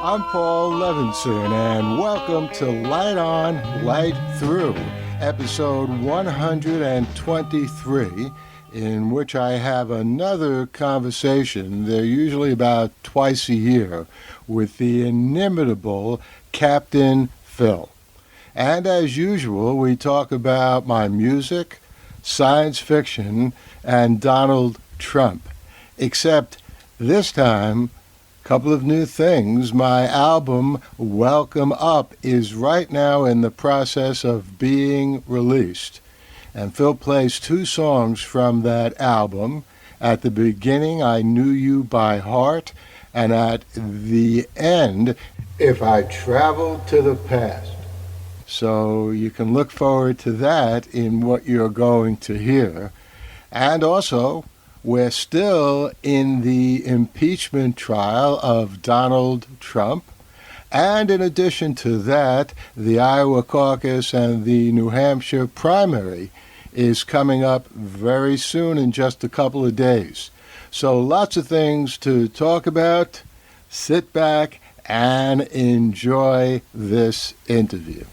I'm Paul Levinson, and welcome to Light On, Light Through, episode 123, in which I have another conversation. They're usually about twice a year with the inimitable Captain Phil. And as usual, we talk about my music, science fiction, and Donald Trump. Except this time, a couple of new things. My album, Welcome Up, is right now in the process of being released. And Phil plays two songs from that album. At the beginning, I Knew You by Heart, and at the end, If I Traveled to the Past. So you can look forward to that in what you're going to hear. And also, we're still in the impeachment trial of Donald Trump. And in addition to that, the Iowa caucus and the New Hampshire primary is coming up very soon in just a couple of days. So lots of things to talk about. Sit back and enjoy this interview.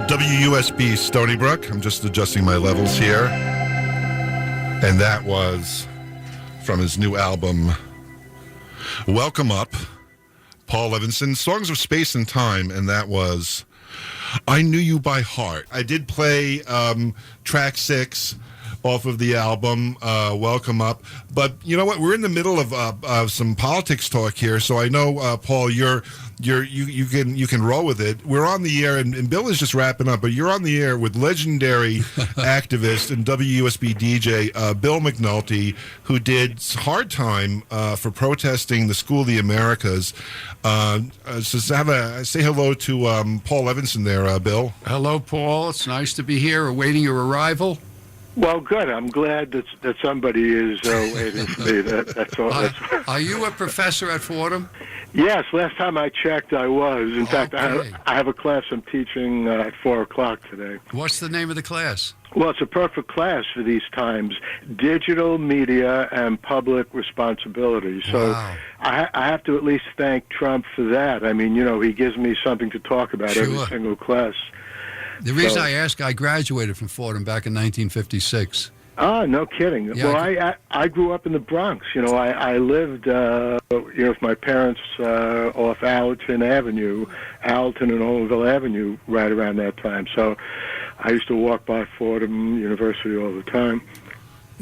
WUSB Stony Brook. I'm just adjusting my levels here. And that was from his new album, Welcome Up, Paul Levinson, Songs of Space and Time, and that was I Knew You by Heart. I did play track 6 off of the album, Welcome Up. But you know what? We're in the middle of some politics talk here, so I know, Paul, you can roll with it. We're on the air, and Bill is just wrapping up, but you're on the air with legendary activist and WUSB DJ Bill McNulty, who did Hard Time for protesting the School of the Americas. So say hello to Paul Levinson there, Bill. Hello, Paul. It's nice to be here, awaiting your arrival. Well, good. I'm glad that somebody is waiting for me. That's all. Are you a professor at Fordham? Yes. Last time I checked, I was. In fact, I have a class I'm teaching at 4 o'clock today. What's the name of the class? Well, it's a perfect class for these times: digital media and public responsibility. So Wow. I have to at least thank Trump for that. I mean, he gives me something to talk about every single class. The reason I ask, I graduated from Fordham back in 1956. Ah, no kidding. Yeah, Well, I grew up in the Bronx. I lived, with my parents off Allerton Avenue, Allerton and Olinville Avenue, right around that time. So I used to walk by Fordham University all the time.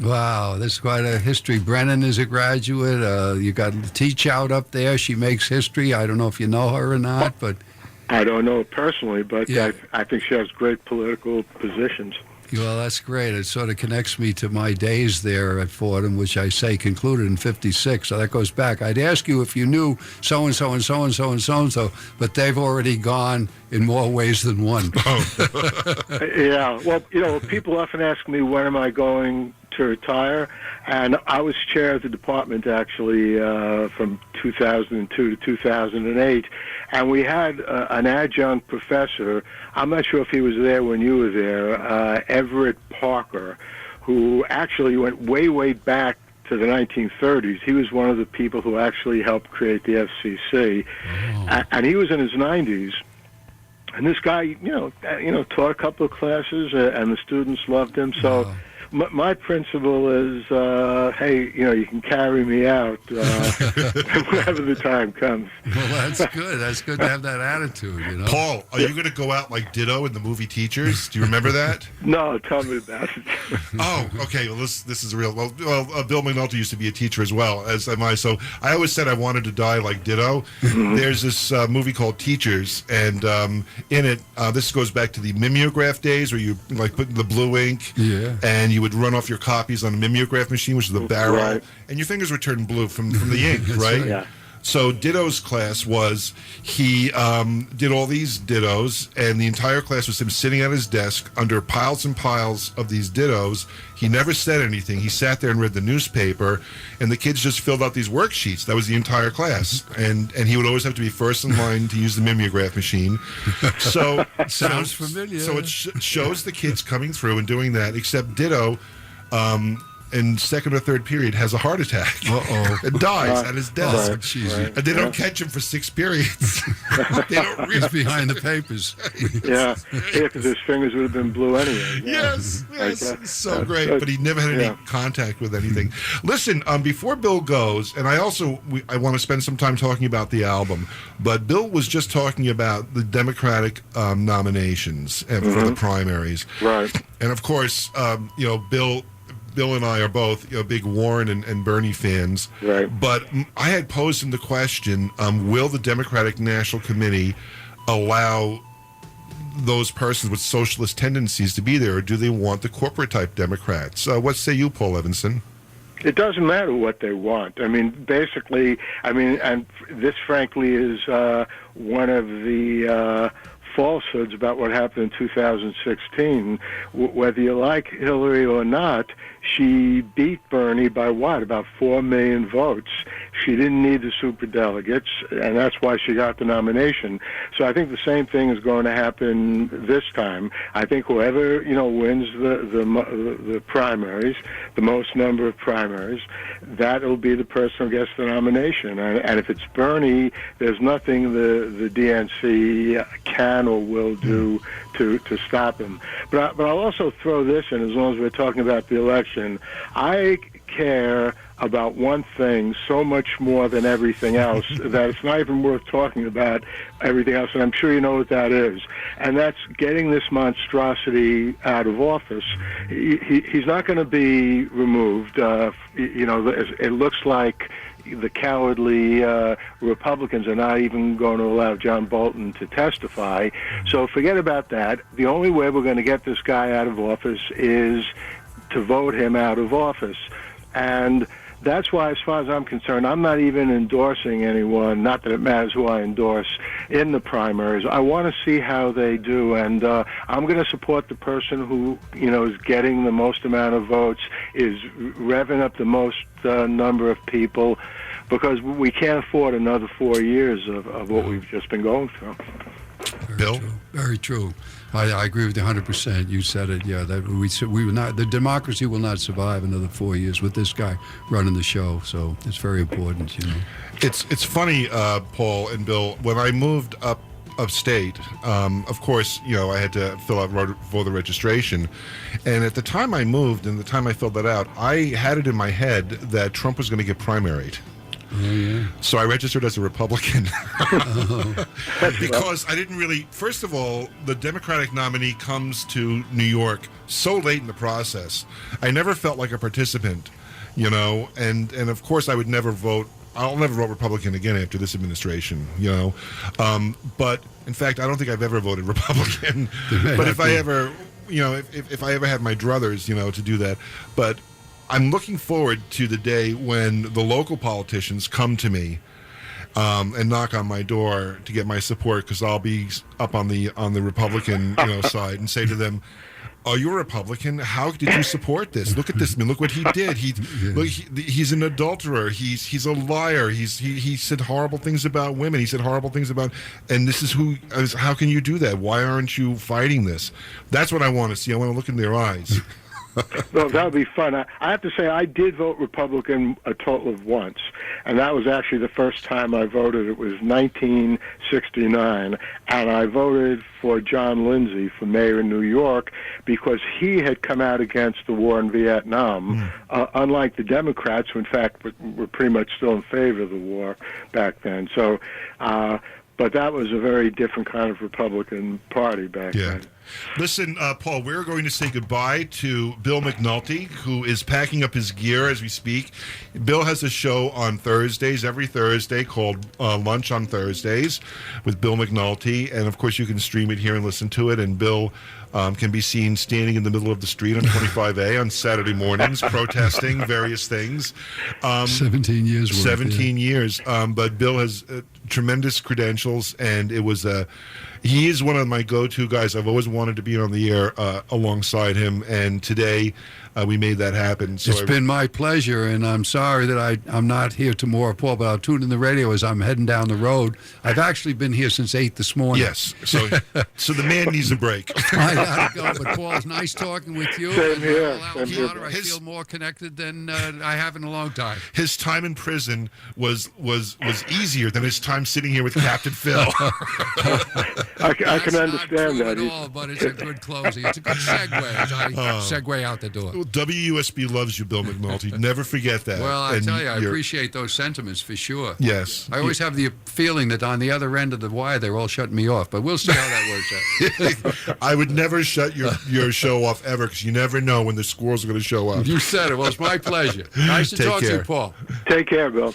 Wow, that's quite a history. Brennan is a graduate. You got Teach out up there. She makes history. I don't know if you know her or not, but... I don't know personally, but Yeah. I think she has great political positions. Well, that's great. It sort of connects me to my days there at Fordham, which I say concluded in 56. So that goes back. I'd ask you if you knew so-and-so and so-and-so and so-and-so, but they've already gone in more ways than one. Yeah, well, people often ask me, when am I going to retire? And I was chair of the department, actually, from 2002 to 2008. And we had an adjunct professor, I'm not sure if he was there when you were there, Everett Parker, who actually went way, way back to the 1930s. He was one of the people who actually helped create the FCC. And he was in his 90s. And this guy, taught a couple of classes, and the students loved him. So Wow. my principle is, hey, you can carry me out whenever the time comes. Well, that's good. That's good to have that attitude, Paul, are you going to go out like Ditto in the movie Teachers? Do you remember that? No, tell me about it. Oh, okay. Well, this is real. Well, Bill McNulty used to be a teacher as well, as am I. So I always said I wanted to die like Ditto. There's this movie called Teachers, and in it, this goes back to the mimeograph days where you put in the blue ink, and you would run off your copies on a mimeograph machine, which is the barrel, Right. and your fingers would turn blue from the ink, right? Yeah. So Ditto's class was, he did all these Dittos, and the entire class was him sitting at his desk under piles and piles of these Dittos. He never said anything. He sat there and read the newspaper, and the kids just filled out these worksheets. That was the entire class. And he would always have to be first in line to use the mimeograph machine. So Sounds familiar. So it shows the kids coming through and doing that, except Ditto, in second or third period, has a heart attack and dies at his desk. Oh, jeez. Right. And they don't catch him for 6 periods. They don't He's behind the papers. Yeah, because his fingers would have been blue anyway. Yeah. Yes, so great. But he never had any contact with anything. Listen, before Bill goes, and I want to spend some time talking about the album, but Bill was just talking about the Democratic nominations for the primaries. Right. And of course, Bill and I are both big Warren and Bernie fans. Right. But I had posed him the question, will the Democratic National Committee allow those persons with socialist tendencies to be there, or do they want the corporate-type Democrats? What say you, Paul Levinson? It doesn't matter what they want. I mean, basically, and this, frankly, is one of the falsehoods about what happened in 2016. Whether you like Hillary or not, she beat Bernie by what? About 4 million votes. She didn't need the superdelegates, and that's why she got the nomination. So I think the same thing is going to happen this time. I think whoever wins the primaries, the most number of primaries, that will be the person who gets the nomination. And if it's Bernie, there's nothing the DNC can or will do to stop him. But I'll also throw this in, as long as we're talking about the election. I care about one thing so much more than everything else that it's not even worth talking about everything else, and I'm sure you know what that is. And that's getting this monstrosity out of office. He's not going to be removed. It looks like the cowardly Republicans are not even going to allow John Bolton to testify. So forget about that. The only way we're going to get this guy out of office is to vote him out of office. And that's why, as far as I'm concerned, I'm not even endorsing anyone, not that it matters who I endorse, in the primaries. I want to see how they do, and I'm going to support the person who, is getting the most amount of votes, is revving up the most number of people, because we can't afford another 4 years of what we've just been going through. Bill? Very true. I agree with you 100%. You said it. Yeah, that we will not. The democracy will not survive another 4 years with this guy running the show. So it's very important. It's funny, Paul and Bill. When I moved upstate, of course, I had to fill out voter registration, and at the time I moved and the time I filled that out, I had it in my head that Trump was going to get primaried. Oh, yeah. So I registered as a Republican because I didn't really. First of all, the Democratic nominee comes to New York so late in the process. I never felt like a participant, and of course I would never vote. I'll never vote Republican again after this administration, But in fact, I don't think I've ever voted Republican. But if I ever, if I ever had my druthers, to do that, but. I'm looking forward to the day when the local politicians come to me and knock on my door to get my support, because I'll be up on the Republican side and say to them, "Oh, you're a Republican? How did you support this? Look at this man! Look what he did. He's an adulterer. He's a liar. He said horrible things about women. He said horrible things about, and this is who. How can you do that? Why aren't you fighting this? That's what I want to see. I want to look in their eyes." Well, that would be fun. I have to say, I did vote Republican a total of once, and that was actually the first time I voted. It was 1969, and I voted for John Lindsay for mayor in New York because he had come out against the war in Vietnam, unlike the Democrats, who in fact were pretty much still in favor of the war back then. So, but that was a very different kind of Republican Party back then. Listen, Paul, we're going to say goodbye to Bill McNulty, who is packing up his gear as we speak. Bill has a show on Thursdays, every Thursday, called Lunch on Thursdays with Bill McNulty. And, of course, you can stream it here and listen to it. And Bill can be seen standing in the middle of the street on 25A on Saturday mornings, protesting various things. 17 years worth. 17 years. But Bill has tremendous credentials, and it was he is one of my go-to guys. I've always wanted to be on the air alongside him, and today we made that happen. So it's been my pleasure, and I'm sorry that I'm not here tomorrow, Paul, but I'll tune in the radio as I'm heading down the road. I've actually been here since 8 this morning. Yes, so the man needs a break. I gotta go, but Paul, it's nice talking with you. Same here. I feel more connected than I have in a long time. His time in prison was easier than his time sitting here with Captain Phil. I can understand that. All, but it's a good closing. It's a good segue as I segue out the door. WUSB loves you, Bill McNulty. Never forget that. Well, I tell you, I appreciate those sentiments for sure. Yes. I always have the feeling that on the other end of the wire, they're all shutting me off, but we'll see how that works out. I would never shut your show off ever, because you never know when the squirrels are going to show up. You said it. Well, it's my pleasure. Nice to talk to you, Paul. Take care, Bill.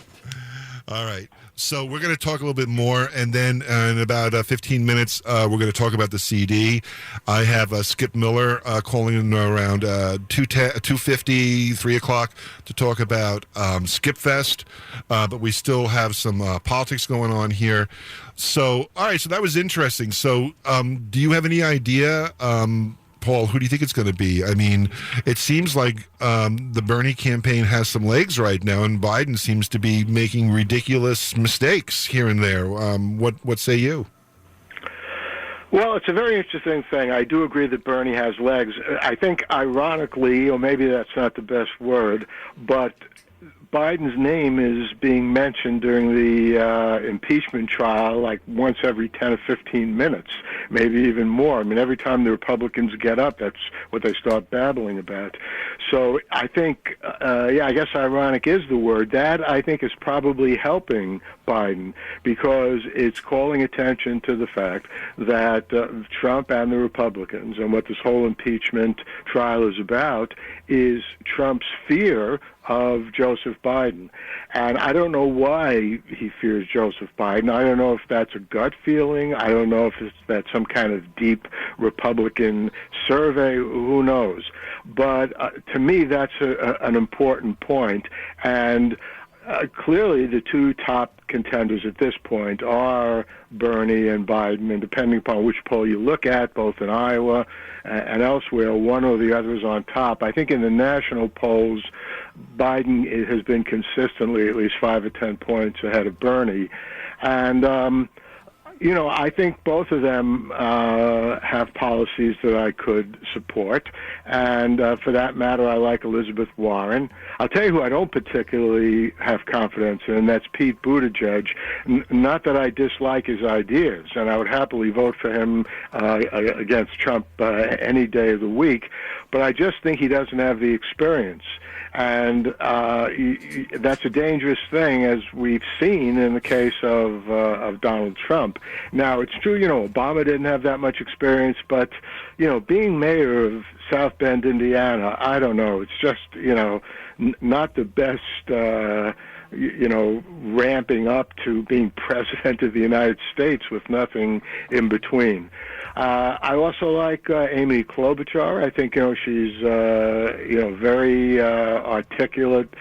All right. So we're going to talk a little bit more, and then in about 15 minutes, we're going to talk about the CD. I have Skip Miller calling in around 2:50, 3 o'clock to talk about Skip Fest, but we still have some politics going on here. So, all right, so that was interesting. So do you have any idea, Paul, who do you think it's going to be? I mean, it seems like the Bernie campaign has some legs right now, and Biden seems to be making ridiculous mistakes here and there. What say you? Well, it's a very interesting thing. I do agree that Bernie has legs. I think, ironically, or maybe that's not the best word, but Biden's name is being mentioned during the impeachment trial like once every 10 or 15 minutes, maybe even more. I mean, every time the Republicans get up, that's what they start babbling about. So I think, I guess ironic is the word. That, I think, is probably helping Biden because it's calling attention to the fact that Trump and the Republicans, and what this whole impeachment trial is about, is Trump's fear of Joseph Biden. And I don't know why he fears Joseph Biden. I don't know if that's a gut feeling. I don't know if that's some kind of deep Republican survey. Who knows? But to me, that's an important point. And clearly, the two top contenders at this point are Bernie and Biden, and depending upon which poll you look at, both in Iowa and elsewhere, one or the other is on top. I think in the national polls, Biden has been consistently at least 5 or 10 points ahead of Bernie. And I think both of them have policies that I could support. And for that matter, I like Elizabeth Warren. I'll tell you who I don't particularly have confidence in, and that's Pete Buttigieg. Not that I dislike his ideas, and I would happily vote for him against Trump any day of the week, but I just think he doesn't have the experience. And that's a dangerous thing, as we've seen in the case of Donald Trump. Now, it's true, Obama didn't have that much experience, but, being mayor of South Bend, Indiana, I don't know. It's just, not the best, ramping up to being president of the United States with nothing in between. I also like Amy Klobuchar. I think she's very articulate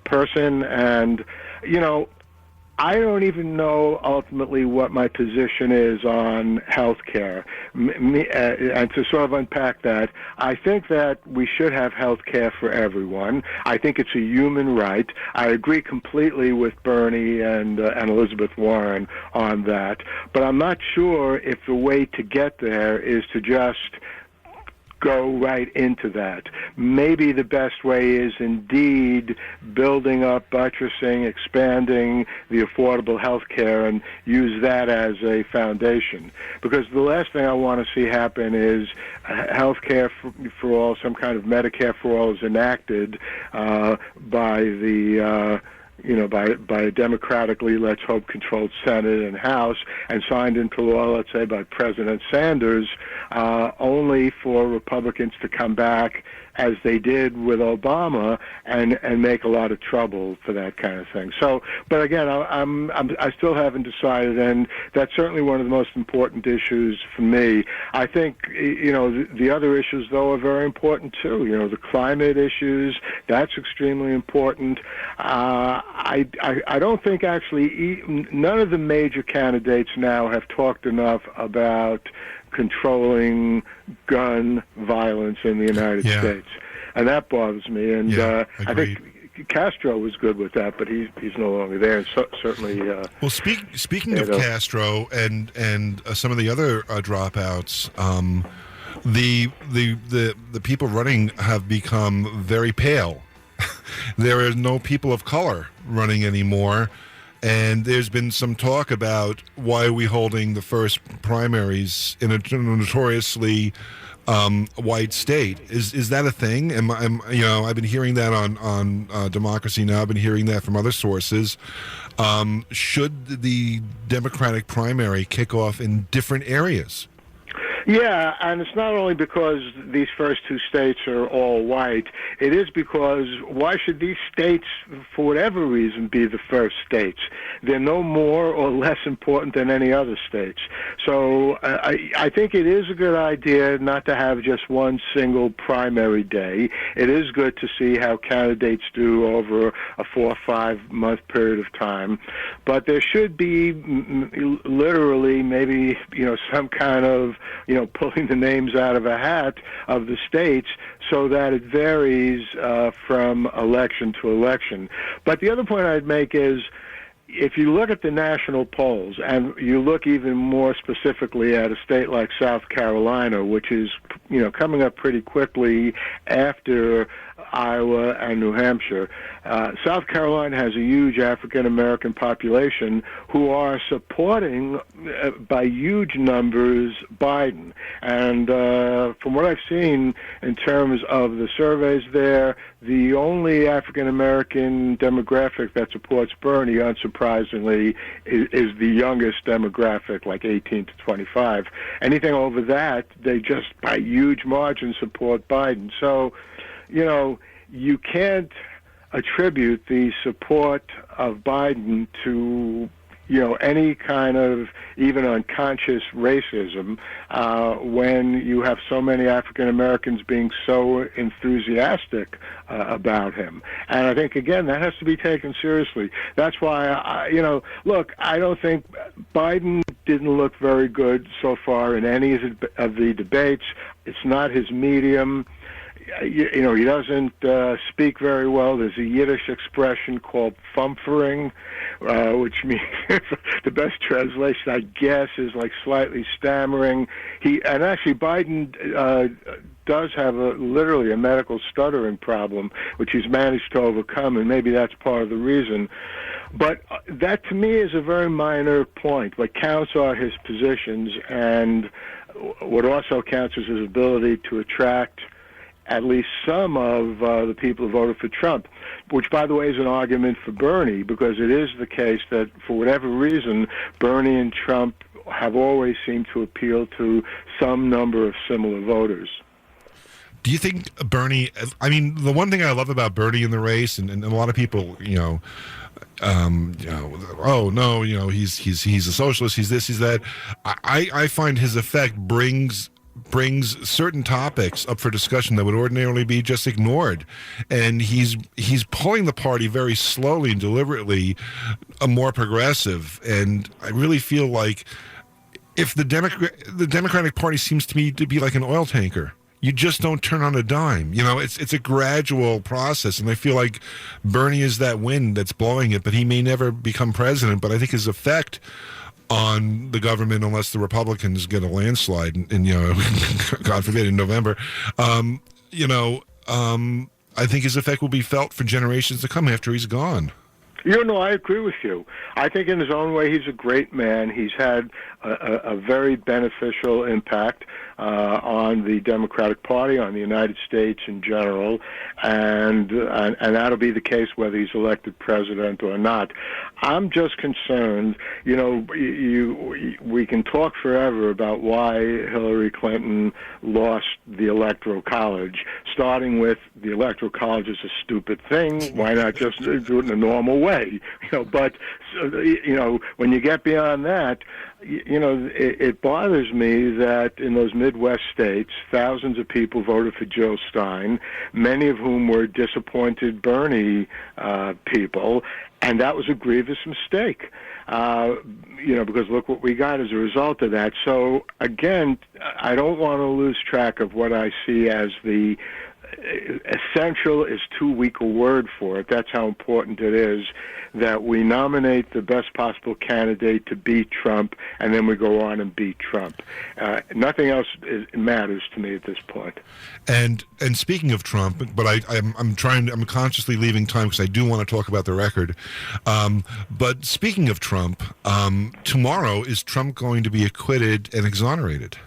person, and I don't even know ultimately what my position is on health care. And to sort of unpack that, I think that we should have health care for everyone. I think it's a human right. I agree completely with Bernie and Elizabeth Warren on that. But I'm not sure if the way to get there is to just go right into that. Maybe the best way is indeed building up, buttressing, expanding the affordable health care and use that as a foundation. Because the last thing I want to see happen is health care for all, some kind of Medicare for all is enacted by the by a democratically, let's hope, controlled Senate and House, and signed into law, let's say, by President Sanders, only for Republicans to come back, as they did with Obama, and make a lot of trouble for that kind of thing. So, but again, I still haven't decided, and that's certainly one of the most important issues for me. I think, the other issues, though, are very important, too. The climate issues, that's extremely important. I don't think, actually, none of the major candidates now have talked enough about controlling gun violence in the United States. And that bothers me. And I think Castro was good with that, but he's no longer there. And certainly. Well, speaking of Castro and some of the other dropouts, the people running have become very pale. There are no people of color running anymore. And there's been some talk about why are we holding the first primaries in a notoriously white state. Is that a thing? I've been hearing that on Democracy Now! I've been hearing that from other sources. Should the Democratic primary kick off in different areas? Yeah, and it's not only because these first two states are all white. It is because why should these states, for whatever reason, be the first states? They're no more or less important than any other states. So I think it is a good idea not to have just one single primary day. It is good to see how candidates do over a 4 or 5 month period of time. But there should be literally maybe, some kind of, pulling the names out of a hat of the states so that it varies from election to election. But the other point I'd make is, if you look at the national polls, and you look even more specifically at a state like South Carolina, which is, coming up pretty quickly after Iowa, and New Hampshire. South Carolina has a huge African-American population who are supporting, by huge numbers, Biden. And from what I've seen in terms of the surveys there, the only African-American demographic that supports Bernie, unsurprisingly, is the youngest demographic, like 18 to 25. Anything over that, they just, by huge margins, support Biden. So, you can't attribute the support of Biden to any kind of even unconscious racism when you have so many African Americans being so enthusiastic about him. And I think, again, that has to be taken seriously. That's why, look, I don't think Biden didn't look very good so far in any of the debates. It's not his medium. He doesn't speak very well. There's a Yiddish expression called fumfering, which means the best translation, I guess, is like slightly stammering. And actually, Biden does have literally a medical stuttering problem, which he's managed to overcome, and maybe that's part of the reason. But that, to me, is a very minor point. What counts are his positions, and what also counts is his ability to attract at least some of the people who voted for Trump, which, by the way, is an argument for Bernie, because it is the case that, for whatever reason, Bernie and Trump have always seemed to appeal to some number of similar voters. Do you think Bernie, the one thing I love about Bernie in the race, and a lot of people, he's a socialist, he's this, he's that. I find his effect brings certain topics up for discussion that would ordinarily be just ignored, and he's pulling the party very slowly and deliberately more progressive. And I really feel like if the Democratic Party seems to me to be like an oil tanker. You just don't turn on a dime. It's a gradual process, and I feel like Bernie is that wind that's blowing it, but he may never become president. But I think his effect on the government, unless the Republicans get a landslide, and God forbid, in November, I think his effect will be felt for generations to come after he's gone. I agree with you. I think in his own way, he's a great man. He's had a very beneficial impact on the Democratic Party, on the United States in general, and that'll be the case whether he's elected president or not. I'm just concerned, we can talk forever about why Hillary Clinton lost the Electoral College, starting with the Electoral College is a stupid thing. Why not just do it in a normal way? But when you get beyond that, it bothers me that in those Midwest states, thousands of people voted for Jill Stein, many of whom were disappointed Bernie people, and that was a grievous mistake. Because look what we got as a result of that. So, again, I don't want to lose track of what I see as the essential is too weak a word for it. That's how important it is that we nominate the best possible candidate to beat Trump, and then we go on and beat Trump. Nothing else matters to me at this point. And speaking of Trump, but I'm consciously leaving time because I do want to talk about the record. But speaking of Trump, tomorrow is Trump going to be acquitted and exonerated?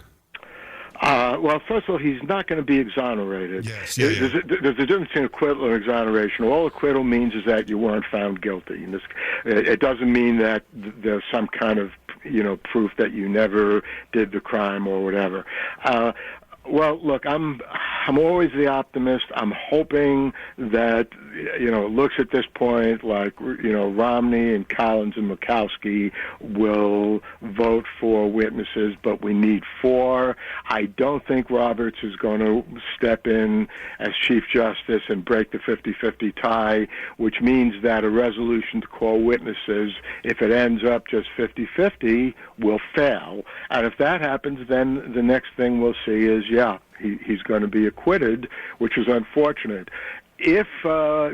Well, first of all, he's not going to be exonerated. Yes, There's a difference between acquittal and exoneration. All acquittal means is that you weren't found guilty. It doesn't mean that there's some kind of proof that you never did the crime or whatever. Well, look, I'm always the optimist. I'm hoping that, it looks at this point like, Romney and Collins and Murkowski will vote for witnesses, but we need 4. I don't think Roberts is going to step in as Chief Justice and break the 50-50 tie, which means that a resolution to call witnesses, if it ends up just 50-50, will fail. And if that happens, then the next thing we'll see is, he's going to be acquitted, which is unfortunate. if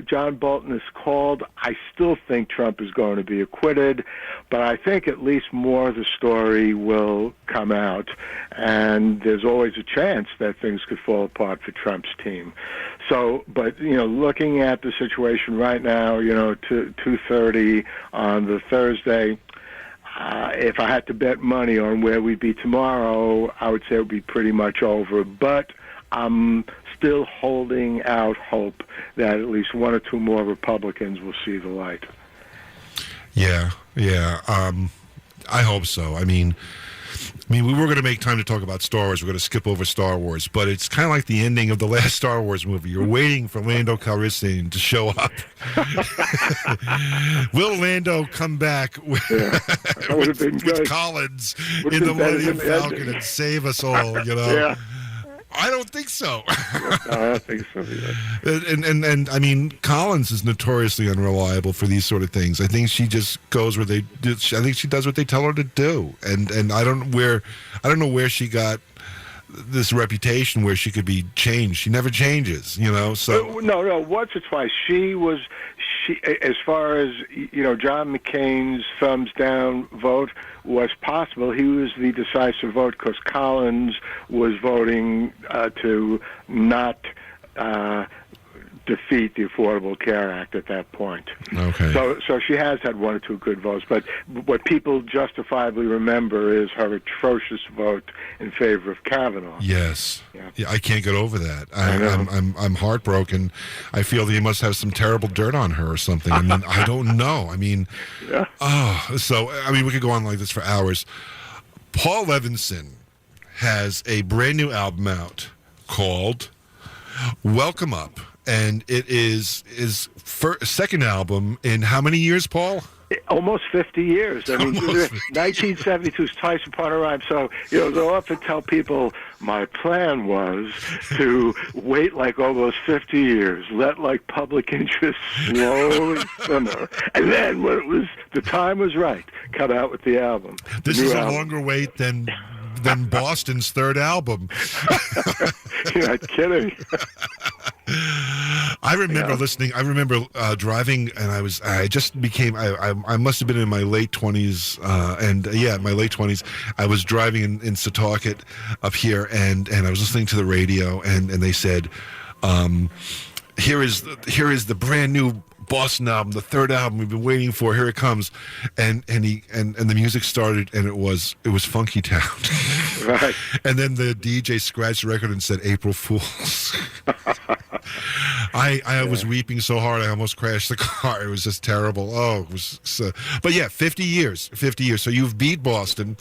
John Bolton is called, I still think Trump is going to be acquitted, but I think at least more of the story will come out, and there's always a chance that things could fall apart for Trump's team. So, but, looking at the situation right now, 2:30 on the Thursday, if I had to bet money on where we'd be tomorrow, I would say it would be pretty much over, but I'm still holding out hope that at least one or two more Republicans will see the light. Yeah. I hope so. I mean, we were going to make time to talk about Star Wars. We're going to skip over Star Wars, but it's kind of like the ending of the last Star Wars movie. You're waiting for Lando Calrissian to show up. Will Lando come back with Collins in the Millennium Falcon and save us all, Yeah. I don't think so. I don't think so either. And I mean, Collins is notoriously unreliable for these sort of things. I think she just goes where they do. I think she does what they tell her to do. And I don't know where she got this reputation where she could be changed. She never changes, So no. Once or twice, she as far as John McCain's thumbs down vote was possible. He was the decisive vote because Collins was voting to not defeat the Affordable Care Act at that point. Okay. So she has had one or two good votes, but what people justifiably remember is her atrocious vote in favor of Kavanaugh. Yes. Yeah, I can't get over that. I know. I'm heartbroken. I feel that you must have some terrible dirt on her or something. I mean, I don't know. I mean, we could go on like this for hours. Paul Levinson has a brand new album out called Welcome Up. And it is his second album in how many years, Paul? Almost 50 years. I mean, 1972 is twice upon a rhyme. So, they'll often tell people, my plan was to wait like almost 50 years, let like public interest slowly simmer, and then when the time was right, come out with the album. This is a longer wait than Boston's third album. You're not kidding. I remember listening. I remember driving, and I must have been in my late 20s, my late 20s. I was driving in Setauket up here, and I was listening to the radio, and they said, here is the brand new Boston album, the third album we've been waiting for. Here it comes, and the music started, and it was Funky Town. Right. And then the DJ scratched the record and said April Fools. I was weeping so hard I almost crashed the car. It was just terrible. Oh, it was so, but yeah, 50 years. So you've beat Boston.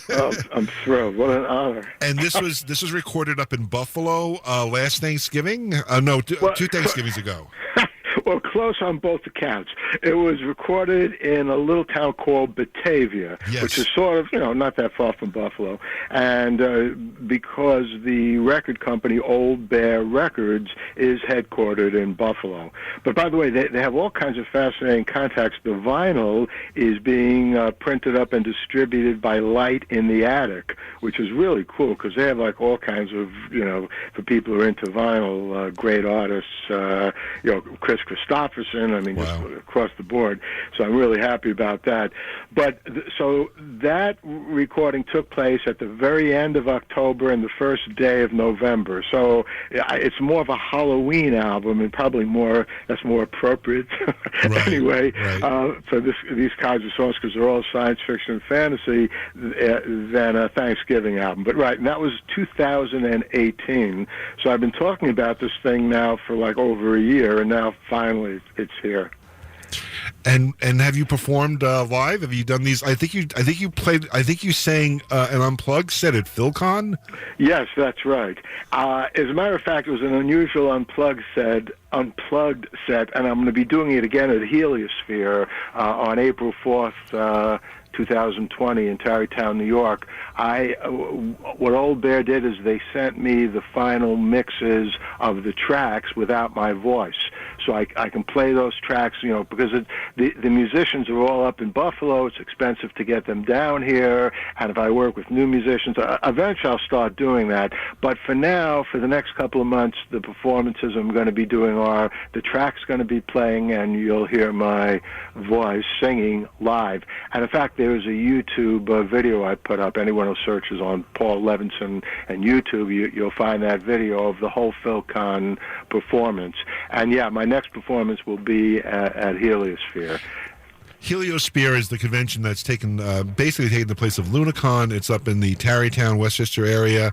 I'm thrilled. What an honor. And this was recorded up in Buffalo last Thanksgiving. Two Thanksgivings ago. Well, close on both accounts. It was recorded in a little town called Batavia, which is sort of, not that far from Buffalo. And because the record company, Old Bear Records, is headquartered in Buffalo. But by the way, they have all kinds of fascinating contacts. The vinyl is being printed up and distributed by Light in the Attic, which is really cool because they have like all kinds of, for people who are into vinyl, great artists, Chris Christopherson, just across the board. So I'm really happy about that. But so that recording took place at the very end of October and the first day of November. So it's more of a Halloween album, and probably that's more appropriate anyway for these kinds of songs, because they're all science fiction and fantasy, than a Thanksgiving album. But and that was 2018. So I've been talking about this thing now for like over a year, and now finally it's here. And have you performed live? Have you done these? I think you sang an unplugged set at PhilCon. Yes, that's right. As a matter of fact, it was an unusual unplugged set, and I'm going to be doing it again at Heliosphere on April 4th. 2020 in Tarrytown, New York. What Old Bear did is they sent me the final mixes of the tracks without my voice. so I can play those tracks, because the musicians are all up in Buffalo. It's expensive to get them down here, and if I work with new musicians, eventually I'll start doing that. But for now, for the next couple of months, the performances I'm going to be doing are the tracks going to be playing, and you'll hear my voice singing live. And in fact, there's a YouTube video I put up. Anyone who searches on Paul Levinson and YouTube, you'll find that video of the whole PhilCon performance. And yeah, my next performance will be at Heliosphere. Heliosphere is the convention that's basically taken the place of Lunacon. It's up in the Tarrytown, Westchester area.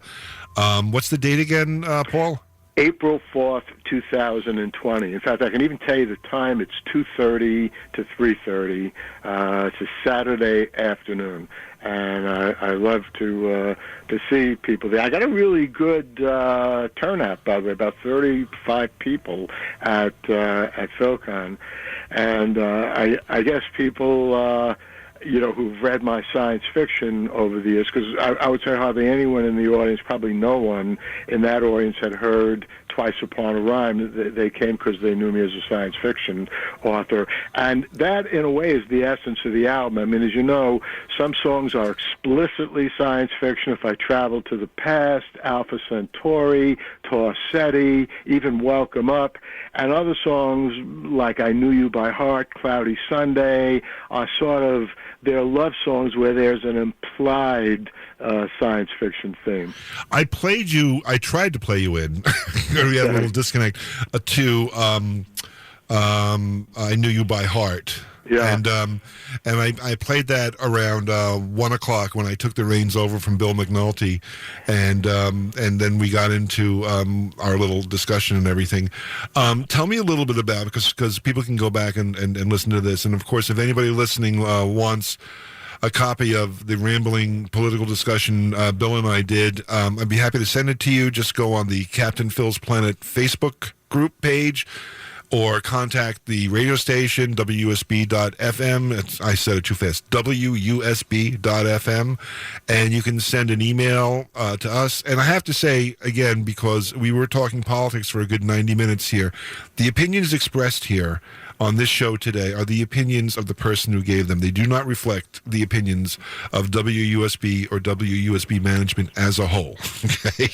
What's the date again, Paul? April 4th, 2020. In fact, I can even tell you the time. It's 2:30 to 3:30. It's a Saturday afternoon, and I love to see people there. I got a really good turnout, by the way, about 35 people at PhilCon, and I guess people who've read my science fiction over the years, because I would say hardly anyone in the audience, probably no one in that audience had heard Twice Upon a Rhyme. They came because they knew me as a science fiction author. And that, in a way, is the essence of the album. I mean, as you know, some songs are explicitly science fiction. If I Travel to the Past, Alpha Centauri, Tor Ceti, even Welcome Up, and other songs like I Knew You by Heart, Cloudy Sunday, are sort of, they're love songs where there's an implied science fiction theme. I tried to play you in. We had a little disconnect to I Knew You by Heart. Yeah. And I played that around 1 o'clock when I took the reins over from Bill McNulty, and then we got into our little discussion and everything. Tell me a little bit about it, because people can go back and listen to this. And of course, if anybody listening wants a copy of the rambling political discussion Bill and I did, I'd be happy to send it to you. Just go on the Captain Phil's Planet Facebook group page, or contact the radio station, WUSB.FM. I said it too fast, WUSB.FM. And you can send an email to us. And I have to say, again, because we were talking politics for a good 90 minutes here, the opinions expressed here on this show today are the opinions of the person who gave them. They do not reflect the opinions of WUSB or WUSB management as a whole. Okay?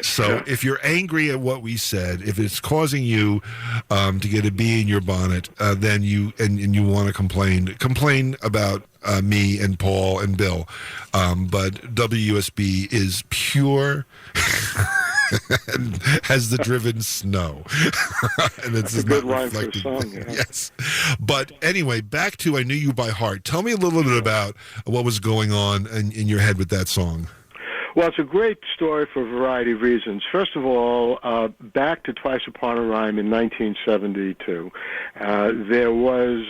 So if you're angry at what we said, if it's causing you to get a bee in your bonnet, then you want to complain about me and Paul and Bill. But WUSB is pure as the driven snow. And it's a good line for a song. Yeah. Yes. But anyway, back to I Knew You by Heart. Tell me a little bit about what was going on in your head with that song. Well, it's a great story for a variety of reasons. First of all, back to Twice Upon a Rhyme in 1972, there was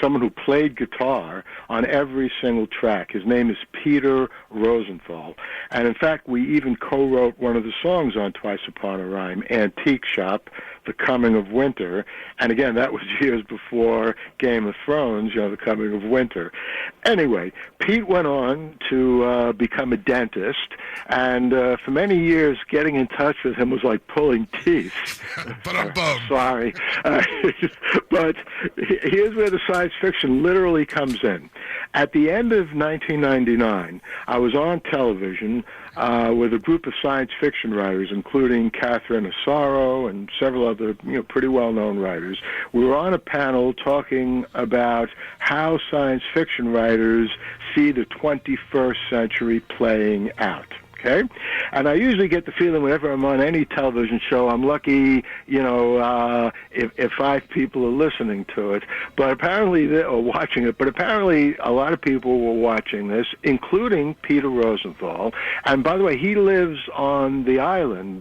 someone who played guitar on every single track. His name is Peter Rosenthal. And in fact, we even co-wrote one of the songs on Twice Upon a Rhyme, Antique Shop, The Coming of Winter. And again, that was years before Game of Thrones, The Coming of Winter. Anyway, Pete went on to become a dentist, and for many years, getting in touch with him was like pulling teeth. Sorry. But here's where the science fiction literally comes in. At the end of 1999, I was on television with a group of science fiction writers, including Catherine Asaro and several other pretty well-known writers. We were on a panel talking about how science fiction writers see the 21st century playing out. Okay? And I usually get the feeling whenever I'm on any television show, I'm lucky, if 5 people are listening to it, but apparently, or watching it, but apparently a lot of people were watching this, including Peter Rosenthal. And by the way, he lives on the island,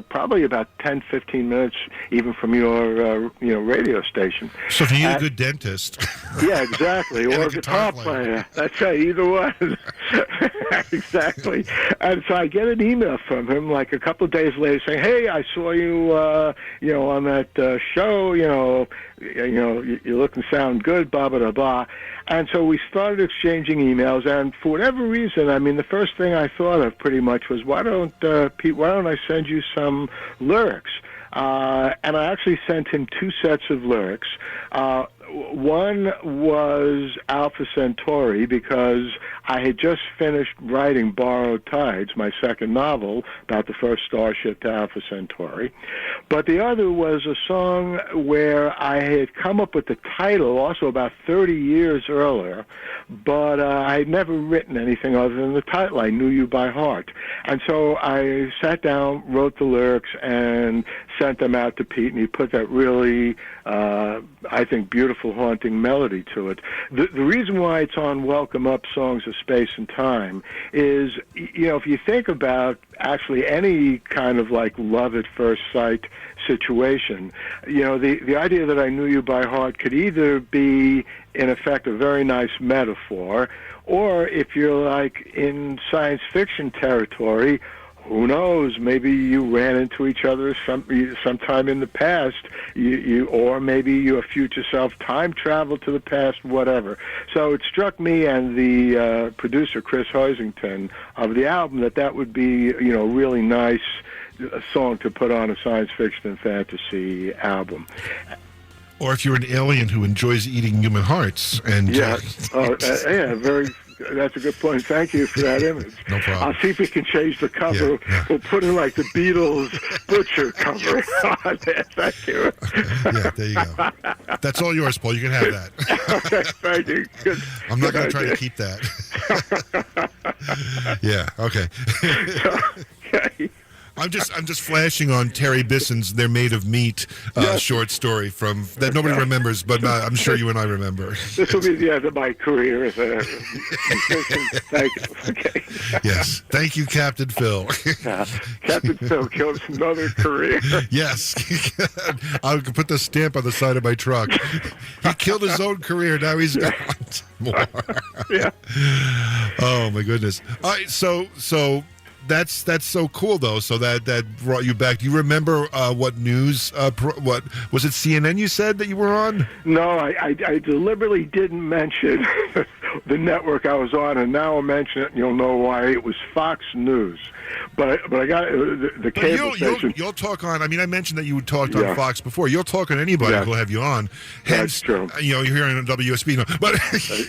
probably about 10, 15 minutes even from your, radio station. So if you need a good dentist. Yeah, exactly. Or a guitar player. That's right, either one. Exactly. And so I get an email from him like a couple of days later saying, "Hey, I saw you, on that show. You look and sound good. Blah blah blah." And so we started exchanging emails. And for whatever reason, I mean, the first thing I thought of pretty much was, Pete? Why don't I send you some lyrics? and I actually sent him 2 sets of lyrics. One was Alpha Centauri, because I had just finished writing Borrowed Tides, my second novel about the first starship to Alpha Centauri. But the other was a song where I had come up with the title also about 30 years earlier, but I had never written anything other than the title. I Knew You by Heart. And so I sat down, wrote the lyrics, and sent them out to Pete, and he put that really, I think, beautiful, haunting melody to it. The reason why it's on Welcome Up, Songs of Space and Time, is, if you think about actually any kind of like love at first sight situation, the idea that I knew you by heart could either be, in effect, a very nice metaphor, or if you're like in science fiction territory, who knows? Maybe you ran into each other sometime in the past, or maybe your future self time traveled to the past, whatever. So it struck me and the producer, Chris Hoisington, of the album that would be, a really nice song to put on a science fiction and fantasy album. Or if you're an alien who enjoys eating human hearts. And yeah, very. That's a good point. Thank you for that image. No problem. I'll see if we can change the cover. Yeah. We'll put in like the Beatles Butcher cover on there. Thank you. Yeah, there you go. That's all yours, Paul. You can have that. Okay, thank you. Good. I'm not going to try to keep that. Yeah, okay. Okay. I'm just flashing on Terry Bisson's "They're Made of Meat" short story from that nobody remembers, but I'm sure you and I remember. This will be the end of my career as a Thank you. Okay. Yes, thank you, Captain Phil. Captain Phil kills another career. Yes, I could put the stamp on the side of my truck. He killed his own career. Now he's gone. More. Yeah. Oh my goodness. All right, so. That's so cool though. So that brought you back. Do you remember what news? What was it? CNN? You said that you were on? No, I deliberately didn't mention the network I was on, and now I'll mention it, and you'll know why. It was Fox News. But I got the cable station. You'll talk on. I mean, I mentioned that you talked on Fox before. You'll talk on anybody who'll have you on. Hence, that's true. You're hearing on WUSB, but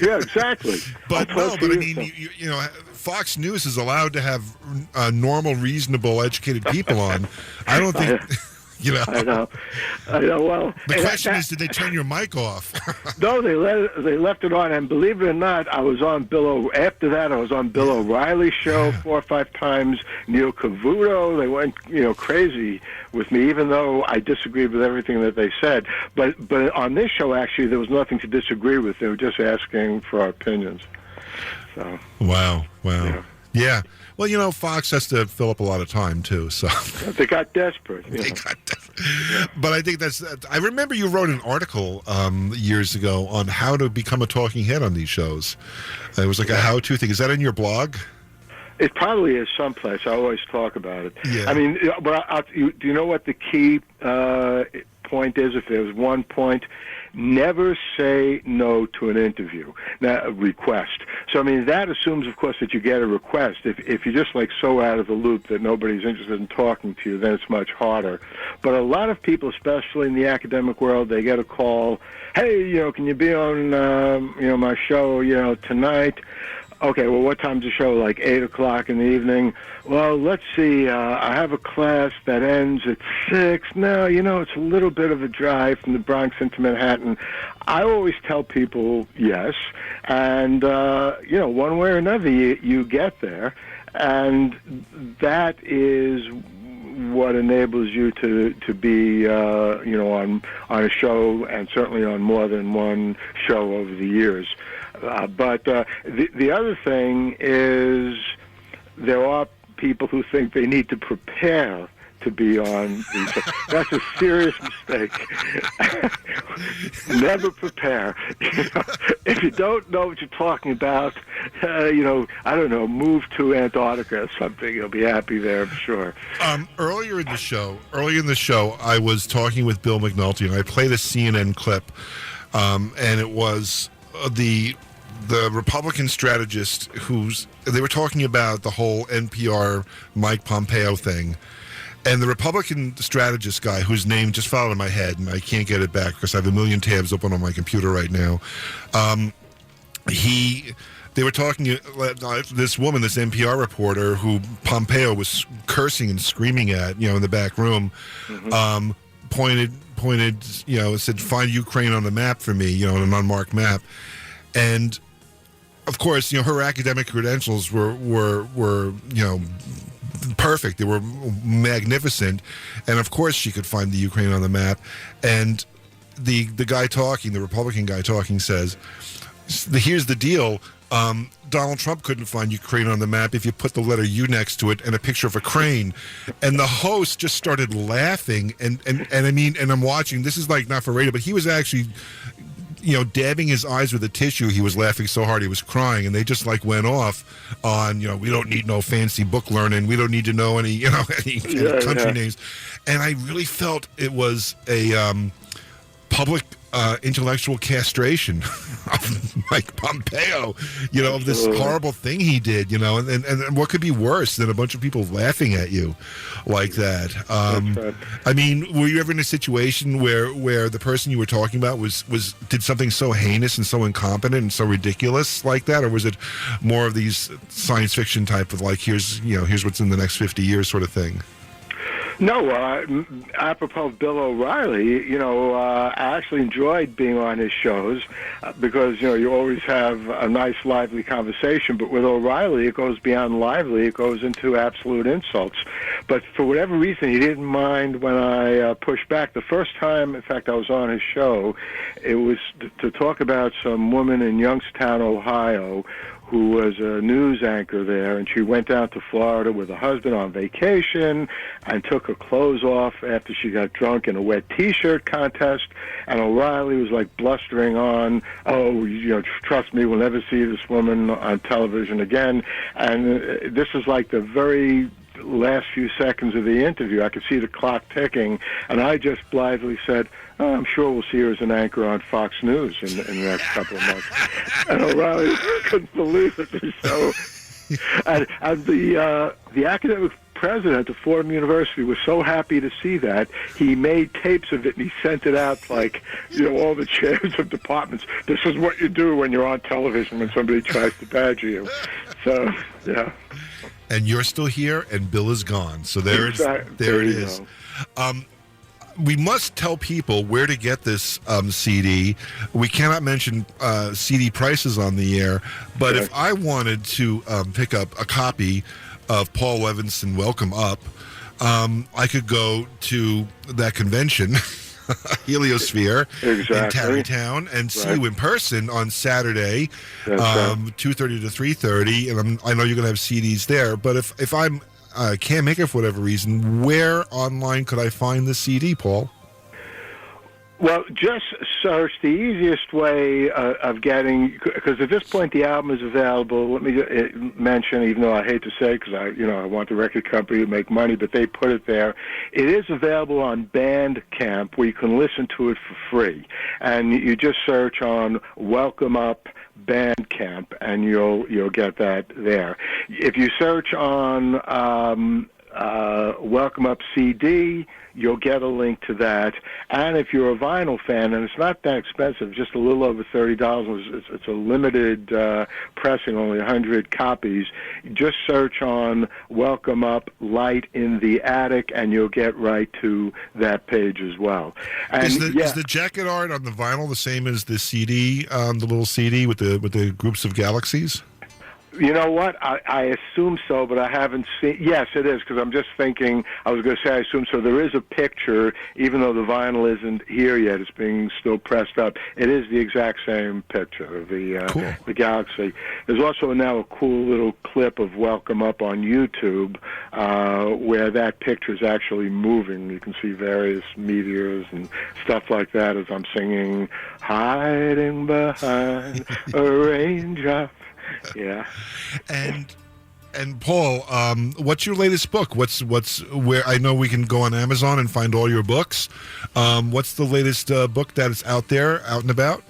yeah, exactly. But I mean, Fox News is allowed to have normal, reasonable, educated people on. I don't think. I know. Well, the question is, did they turn your mic off? No, they left it on, and believe it or not, I was on after that, I was on Bill O'Reilly's show 4 or 5 times. Neil Cavuto, they went crazy with me, even though I disagreed with everything that they said. But on this show, actually, there was nothing to disagree with. They were just asking for our opinions. So. Wow. Yeah. Well, Fox has to fill up a lot of time, too, so... They got desperate. Yeah. But I think I remember you wrote an article years ago on how to become a talking head on these shows. It was like a how-to thing. Is that in your blog? It probably is someplace. I always talk about it. Yeah. I mean, but do you know what the key point is? If there's one point... Never say no to an interview, a request. So, I mean, that assumes, of course, that you get a request. If you're just, like, so out of the loop that nobody's interested in talking to you, then it's much harder. But a lot of people, especially in the academic world, they get a call, hey, can you be on, my show, tonight? Okay, well, what time's the show? Like 8 o'clock in the evening? Well, let's see. I have a class that ends at 6. No, it's a little bit of a drive from the Bronx into Manhattan. I always tell people yes. And, one way or another, you get there. And that is what enables you to be, on a show, and certainly on more than one show over the years. But the other thing is there are people who think they need to prepare to be on these shows. That's a serious mistake. Never prepare. If you don't know what you're talking about, I don't know, move to Antarctica or something. You'll be happy there, I'm sure. Earlier in the show, I was talking with Bill McNulty, and I played a CNN clip, and it was the Republican strategist they were talking about the whole NPR Mike Pompeo thing, And the Republican strategist guy, whose name just fell out of my head, and I can't get it back because I have a million tabs open on my computer right now. They were talking to this woman, this NPR reporter, who Pompeo was cursing and screaming at, in the back room. Pointed, said, "Find Ukraine on the map for me," on an unmarked map, and of course, her academic credentials were perfect. They were magnificent, and of course, she could find the Ukraine on the map. And the guy talking, the Republican guy talking, says, "Here's the deal. Donald Trump couldn't find Ukraine on the map if you put the letter U next to it and a picture of a crane." And the host just started laughing, and I'm watching. This is like not for radio, but he was actually, dabbing his eyes with a tissue. He was laughing so hard he was crying, and they just went off on, we don't need no fancy book learning. We don't need to know any country names. And I really felt it was a public intellectual castration of Mike Pompeo, of this horrible thing he did, and what could be worse than a bunch of people laughing at you like that? I mean, were you ever in a situation where the person you were talking about did something so heinous and so incompetent and so ridiculous like that, or was it more of these science fiction type of here's what's in the next 50 years sort of thing? No, apropos of Bill O'Reilly, I actually enjoyed being on his shows because, you always have a nice, lively conversation. But with O'Reilly, it goes beyond lively. It goes into absolute insults. But for whatever reason, he didn't mind when I pushed back. The first time, in fact, I was on his show, it was to talk about some woman in Youngstown, Ohio, who was a news anchor there, and she went down to Florida with her husband on vacation and took her clothes off after she got drunk in a wet T-shirt contest. And O'Reilly was blustering on, trust me, we'll never see this woman on television again. And this is the very last few seconds of the interview. I could see the clock ticking, and I just blithely said, I'm sure we'll see her as an anchor on Fox News in the next couple of months. And O'Reilly couldn't believe it. So, and the academic president of Fordham University was so happy to see that, he made tapes of it and he sent it out all the chairs of departments. This is what you do when you're on television when somebody tries to badger you. So, yeah. And you're still here, and Bill is gone. So there it is. We must tell people where to get this CD. We cannot mention CD prices on the air, but if I wanted to pick up a copy of Paul Levinson, Welcome Up, I could go to that convention, Heliosphere, in Tarrytown, and see you in person on Saturday, 2:30 to 3:30. And I know you're going to have CDs there, but if I'm can't make it for whatever reason, where online could I find the CD, Paul? Well, just search the easiest way of getting, because at this point the album is available. Let me mention, even though I hate to say, because I want the record company to make money, but they put it there. It is available on Bandcamp, where you can listen to it for free, and you just search on Welcome Up Bandcamp, and you'll get that there. If you search on Welcome Up CD, you'll get a link to that. And if you're a vinyl fan, and it's not that expensive, just a little over $30, it's a limited pressing, only 100 copies, just search on Welcome Up Light in the Attic, and you'll get right to that page as well. And is the jacket art on the vinyl the same as the CD, the little CD with the groups of galaxies? You know what? I assume so, but I haven't seen. Yes, it is, because I'm just thinking. I was going to say I assume so. There is a picture, even though the vinyl isn't here yet. It's being still pressed up. It is the exact same picture of the galaxy. There's also now a cool little clip of Welcome Up on YouTube, where that picture is actually moving. You can see various meteors and stuff like that as I'm singing, hiding behind a raindrop. Yeah. And Paul, what's your latest book? What's where I know we can go on Amazon and find all your books. What's the latest book that is out and about?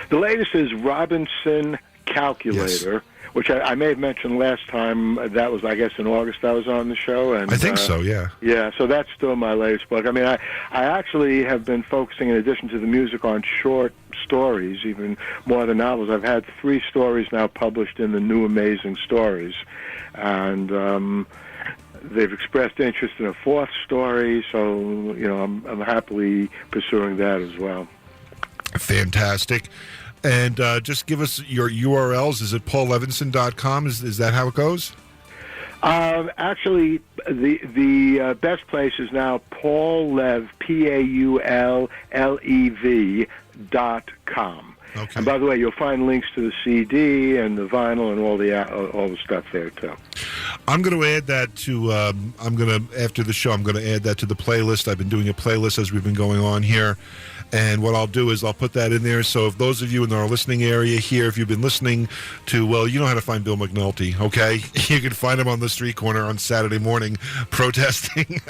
The latest is Robinson Calculator, which I may have mentioned last time. That was, I guess, in August I was on the show. And I think so, yeah. Yeah, so that's still my latest book. I mean, I actually have been focusing, in addition to the music, on short stories, even more than novels. I've had 3 stories now published in the New Amazing Stories, and they've expressed interest in a 4th story, so I'm happily pursuing that as well. Fantastic. And just give us your URLs. Is it paullevinson.com? Is that how it goes? Actually, the best place is now PaulLev, PaulLev.com. Okay. And by the way, you'll find links to the CD and the vinyl and all the stuff there too. I'm going to add that to. After the show, I'm going to add that to the playlist. I've been doing a playlist as we've been going on here. And what I'll do is I'll put that in there. So if those of you in our listening area here, if you've been listening to, well, you know how to find Bill McNulty, okay? You can find him on the street corner on Saturday morning protesting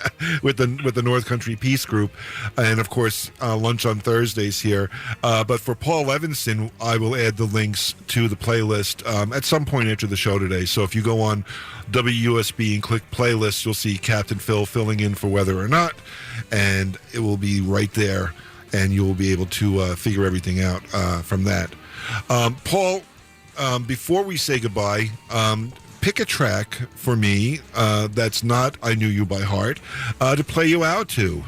with the North Country Peace Group. And, of course, lunch on Thursdays here. But for Paul Levinson, I will add the links to the playlist at some point after the show today. So if you go on WUSB and click playlists, you'll see Captain Phil filling in for Whether or Not. And it will be right there. And you will be able to figure everything out from that. Paul, before we say goodbye, pick a track for me that's not I Knew You by Heart to play you out to.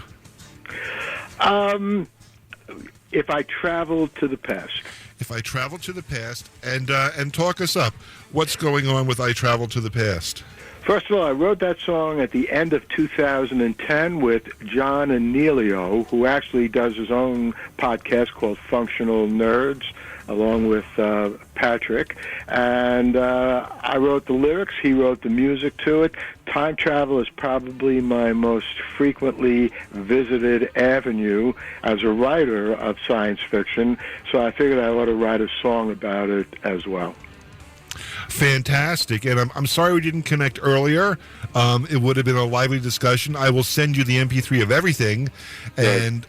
If I Travel to the Past. If I Travel to the Past, and talk us up. What's going on with I Travel to the Past? First of all, I wrote that song at the end of 2010 with John Anealio, who actually does his own podcast called Functional Nerds, along with Patrick. And I wrote the lyrics. He wrote the music to it. Time travel is probably my most frequently visited avenue as a writer of science fiction, so I figured I ought to write a song about it as well. Fantastic, and I'm sorry we didn't connect earlier. It would have been a lively discussion. I will send you the MP3 of everything, and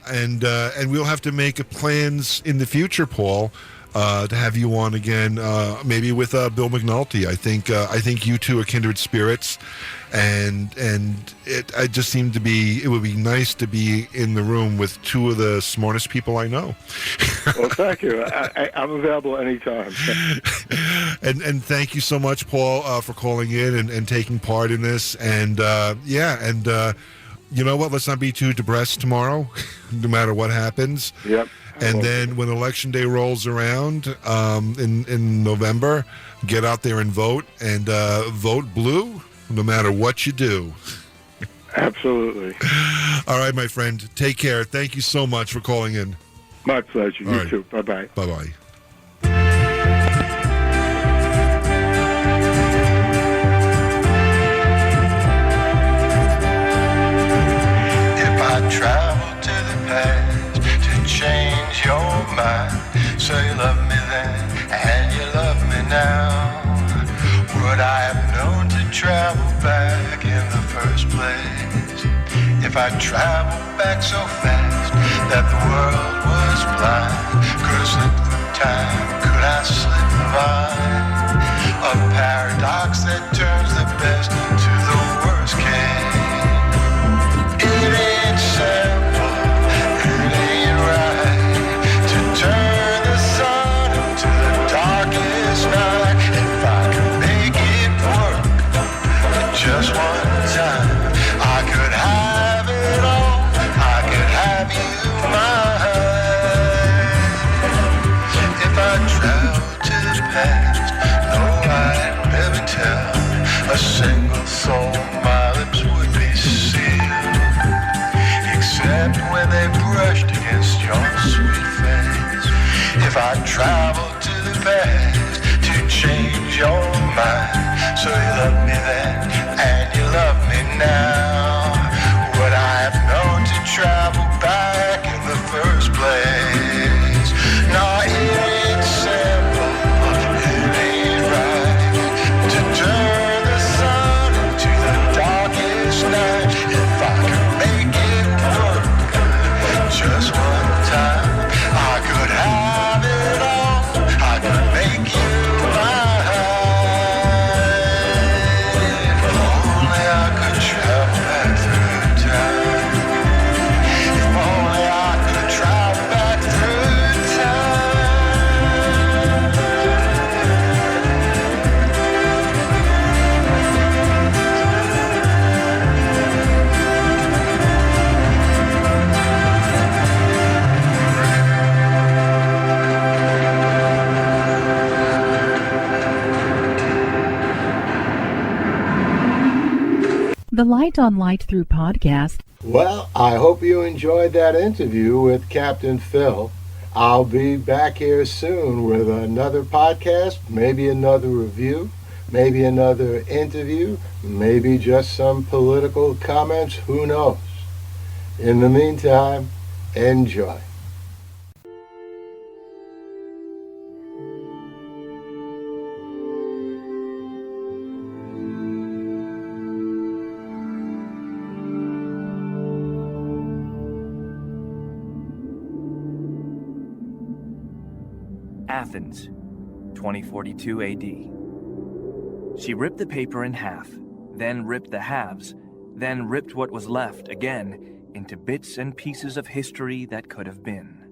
we'll have to make plans in the future, Paul, to have you on again, maybe with Bill McNulty. I think you two are kindred spirits, and it just seemed to be. It would be nice to be in the room with 2 of the smartest people I know. Well, thank you. I'm available anytime. And thank you so much, Paul, for calling in and taking part in this. And you know what? Let's not be too depressed tomorrow, no matter what happens. Yep. And then when Election Day rolls around in November, get out there and vote, and vote blue no matter what you do. Absolutely. All right, my friend. Take care. Thank you so much for calling in. My pleasure. You too. Bye-bye. Bye-bye. If I travel to the past to change your mind, so you love me then and you love me now, would I have known to travel back in the first place? If I traveled back so fast that the world was blind, could I slip through time? Could I slip the vine? A paradox that turns the best into the worst case. It ain't simple, it ain't right to turn the sun into the darkest night. If I could make it work just one time, I could have it all, I could have you mine. If I traveled to the past, no, I'd never tell a single soul my lips would be sealed, except when they brushed against your sweet face. If I traveled to the past to change your mind, so you love me then and you love me now, would I have known to travel back in the first place? No, it ain't simple, it ain't right to turn the sun into the darkest night. If I could make it work just one time, I could have it all, I could make you mine. The Light on Light Through podcast. Well, I hope you enjoyed that interview with Captain Phil. I'll be back here soon with another podcast, maybe another review, maybe another interview, maybe just some political comments, who knows. In the meantime, enjoy. Athens, 2042 AD. She ripped the paper in half, then ripped the halves, then ripped what was left again into bits and pieces of history that could have been.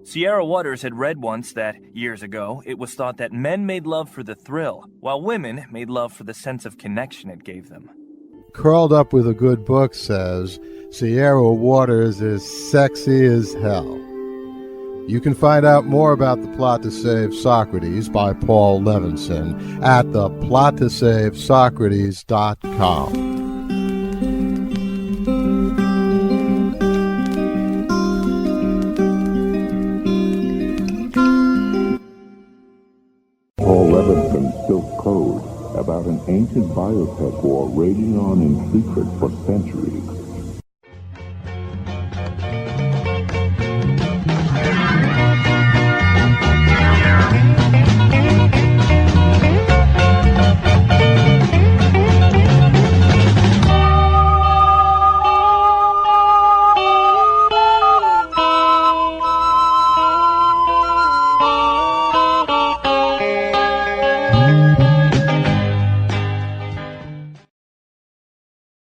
Sierra Waters had read once that, years ago, it was thought that men made love for the thrill, while women made love for the sense of connection it gave them. Curled Up with a Good Book says, Sierra Waters is sexy as hell. You can find out more about The Plot to Save Socrates by Paul Levinson at theplottosavesocrates.com. Paul Levinson spilled code about an ancient biotech war raging on in secret for centuries.